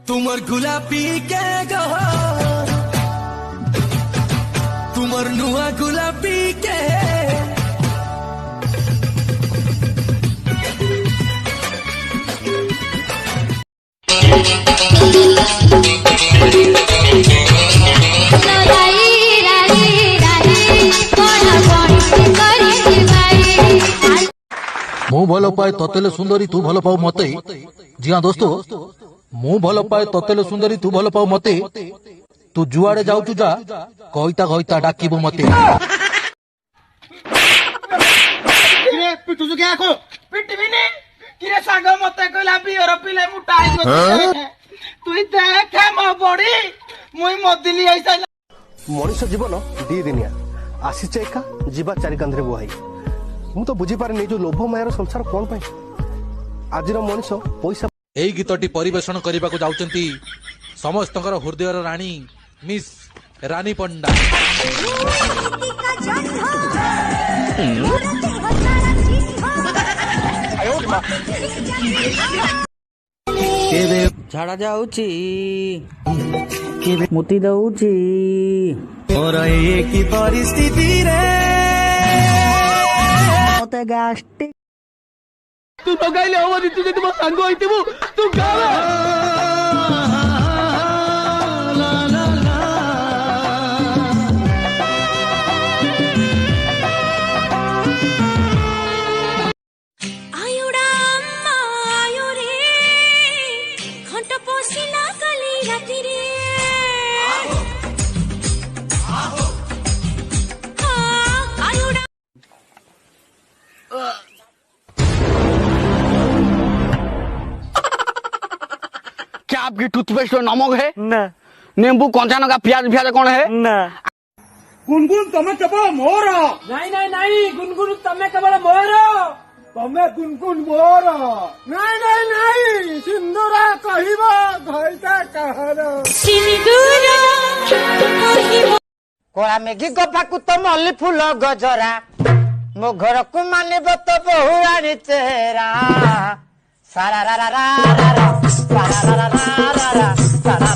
तुमर गुलाबी के गहो तुमर नुआ गुलाबी के मु भल पाए ततेले सुंदरी तू भल पाऊ मते। जी हाँ दोस्तों, मु भल पाए ततेले सुंदरी तू भल पाऊ मते। तू जुआड़े जाऊचु जा कहिता कहिता डाकिबु मते। किरे पिटु जो क्या को पिटबी नहीं किरे सागा मते कहला बियर पिले मुटाई गो तू देख म बड़ी मुई मदिली ऐसा मनुष्य जीवन दी दिनिया आसीचे एका जीवा चारि कांधरे बुहाई मु तो बुझी पारे जो लोभ मायर संसार कोन पाई आजिर मनुष्य पैसा। एई गीतटी परिवेषण करने को जाउचंती समस्तकर हृदयर रानी मिस रानी पंडा। झाड़ा जाऊची मुती दऊची की परिस्थिति रे मते गास्टिक तू तो गाइले हवनी तू जदी मो सांग होइतिबु तू गावे क्या आपकी टूथपेस्ट में नमक है ना नींबू कौन का प्याज प्याज कौन है ना गुनगुन तमें केवल मोर नहीं नहीं नहीं गुनगुन तमें केवल मोर तमें गुनगुन मोर नहीं नहीं नहीं सिंदूरा कहिबा घइता कहरो सिंदूरा कहिबा कोला मेघी गपा को तो मल्ली फूल गजरा मो घर को मानिब तो बहुरानी चेहरा सारा रा रा रा रा रा रा रा रा रा रा रा।